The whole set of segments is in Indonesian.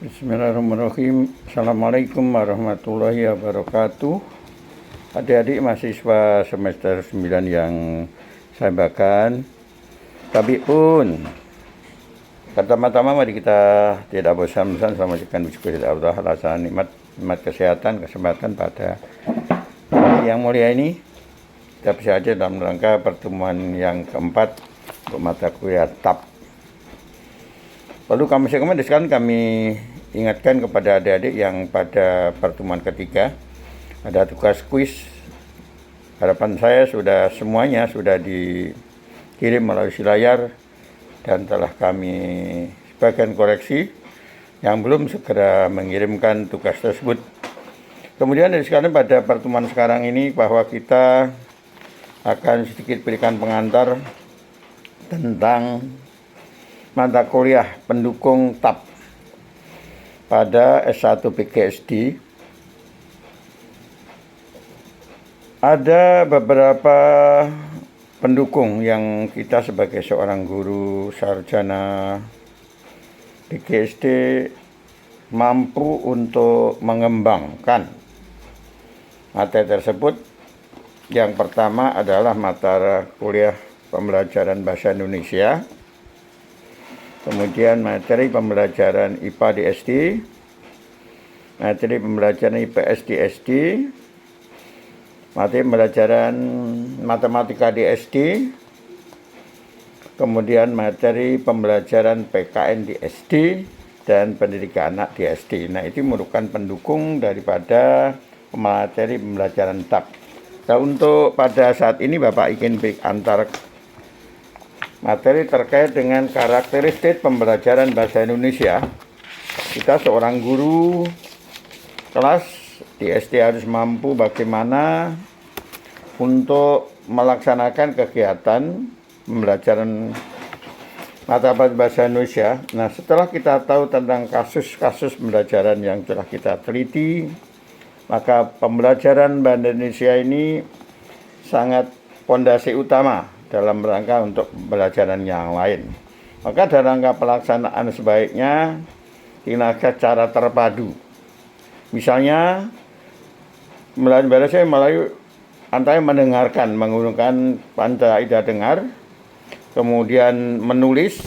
Bismillahirrahmanirrahim. Assalamualaikum warahmatullahi wabarakatuh. Adik-adik mahasiswa semester 9 yang saya banggakan. Tapi pun pertama-tama mari kita tidak bosan-bosan sama mengucapkan syukur Allah atas nikmat kesehatan, kesempatan pada yang mulia ini. Kita bisa saja dalam rangka pertemuan yang keempat untuk mata kuliah TAP. Lalu kami ingatkan kepada adik-adik yang pada pertemuan ketiga ada tugas kuis. Harapan saya semuanya sudah dikirim melalui layar dan telah kami sebagian koreksi. Yang belum segera mengirimkan tugas tersebut. Kemudian sekalian pada pertemuan sekarang ini bahwa kita akan sedikit berikan pengantar tentang mata kuliah pendukung TAP pada S1 PGSD. Ada beberapa pendukung yang kita sebagai seorang guru sarjana PGSD mampu untuk mengembangkan materi tersebut. Yang pertama adalah mata kuliah pembelajaran bahasa Indonesia. Kemudian materi pembelajaran IPA di SD, materi pembelajaran IPS di SD, materi pembelajaran matematika di SD, kemudian materi pembelajaran PKN di SD, dan pendidikan anak di SD. Nah, itu merupakan pendukung daripada materi pembelajaran TAP. Nah, untuk pada saat ini Bapak ingin antar materi terkait dengan karakteristik pembelajaran bahasa Indonesia. Kita seorang guru kelas di SD harus mampu bagaimana untuk melaksanakan kegiatan pembelajaran mata bahasa Indonesia. Nah, setelah kita tahu tentang kasus-kasus pembelajaran yang telah kita teliti, maka pembelajaran bahasa Indonesia ini sangat fondasi utama dalam rangka untuk pembelajaran yang lain. Maka dalam rangka pelaksanaan sebaiknya dilakukan cara terpadu. Misalnya belajar melalui antara mendengarkan menggunakan panca indera dengar, kemudian menulis,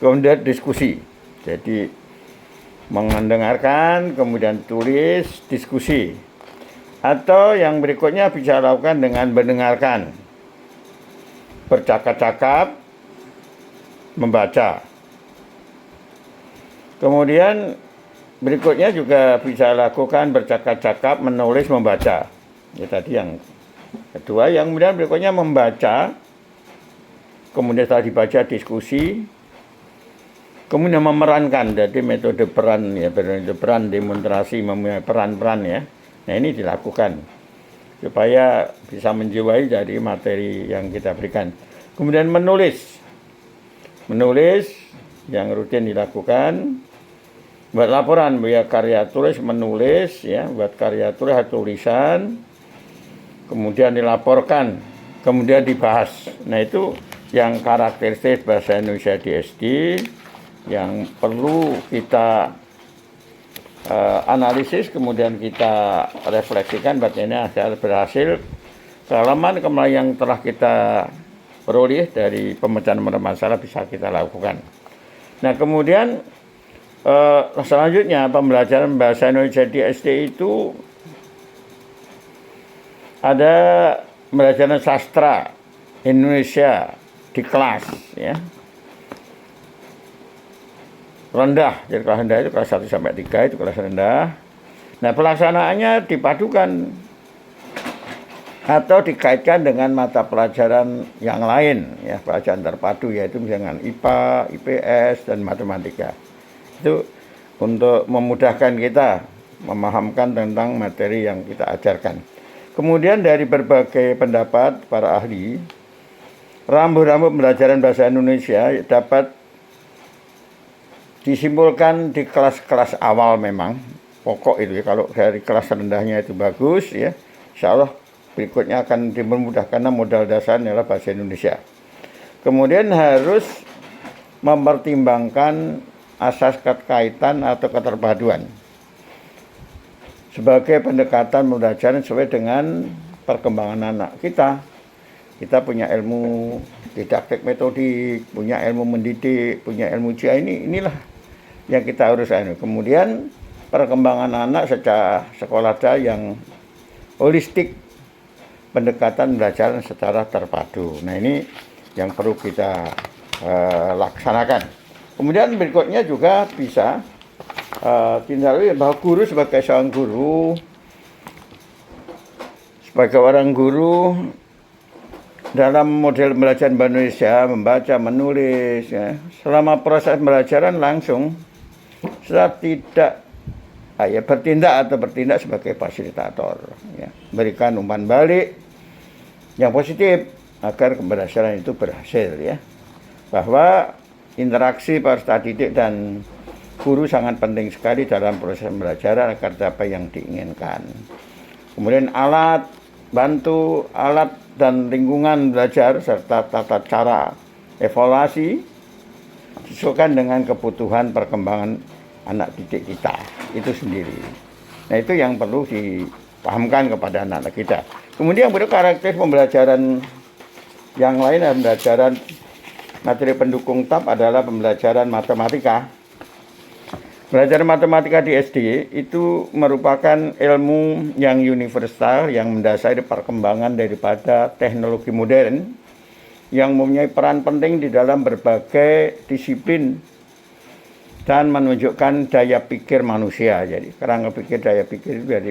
kemudian diskusi. Jadi mendengarkan, kemudian tulis, diskusi. Atau yang berikutnya bisa lakukan dengan mendengarkan, bercakap-cakap, membaca. Kemudian berikutnya juga bisa lakukan bercakap-cakap, menulis, membaca. Ya tadi yang kedua. Yang kemudian berikutnya membaca, kemudian setelah dibaca diskusi, kemudian memerankan. Jadi metode peran ya, metode peran demonstrasi, mempunyai peran-peran ya. Nah, ini dilakukan supaya bisa menjiwai dari materi yang kita berikan. Kemudian menulis yang rutin dilakukan, buat laporan, buat karya tulis, menulis ya, buat karya tulis atau tulisan, kemudian dilaporkan, kemudian dibahas. Nah, itu yang karakteristik bahasa Indonesia di SD yang perlu kita analisis, kemudian kita refleksikan bagaimana hasil berhasil kemalaman yang telah kita peroleh dari pemecahan masalah bisa kita lakukan. Nah, kemudian selanjutnya pembelajaran bahasa Indonesia di SD itu ada pembelajaran sastra Indonesia di kelas ya. Rendah, jadi kelas rendah itu kelas 1 sampai 3 itu kelas rendah. Nah, pelaksanaannya dipadukan atau dikaitkan dengan mata pelajaran yang lain ya, pelajaran terpadu yaitu misalnya IPA, IPS, dan matematika. Itu untuk memudahkan kita memahamkan tentang materi yang kita ajarkan. Kemudian dari berbagai pendapat para ahli, rambu-rambu pembelajaran bahasa Indonesia dapat disimpulkan di kelas-kelas awal memang pokok itu ya. Kalau dari kelas rendahnya itu bagus ya, insya Allah berikutnya akan dimudahkan karena modal dasarnya adalah bahasa Indonesia. Kemudian harus mempertimbangkan asas kekaitan atau keterpaduan sebagai pendekatan pembelajaran sesuai dengan perkembangan anak kita. Kita punya ilmu didaktik metodik, punya ilmu mendidik, punya ilmu inilah yang kita harus kemudian perkembangan anak secara sekolah yang holistik, pendekatan belajar secara terpadu. Nah, ini yang perlu kita laksanakan. Kemudian berikutnya juga bisa tindaklanjuti bahwa guru sebagai seorang guru, sebagai orang guru dalam model pembelajaran bahasa Indonesia, membaca, menulis, ya, selama proses pembelajaran langsung, setelah tidak bertindak sebagai fasilitator, ya, berikan umpan balik yang positif agar pembelajaran itu berhasil, ya, bahwa interaksi peserta didik dan guru sangat penting sekali dalam proses pembelajaran agar apa yang diinginkan. Kemudian alat bantu, alat dan lingkungan belajar serta tata cara evaluasi disesuaikan dengan kebutuhan perkembangan anak didik kita itu sendiri. Nah, itu yang perlu dipahamkan kepada anak-anak kita. Kemudian karakter pembelajaran yang lain, pembelajaran materi pendukung TAP adalah pembelajaran matematika. Belajar matematika di SD itu merupakan ilmu yang universal yang mendasari perkembangan daripada teknologi modern yang mempunyai peran penting di dalam berbagai disiplin dan menunjukkan daya pikir manusia. Jadi kerangka pikir, daya pikir itu dari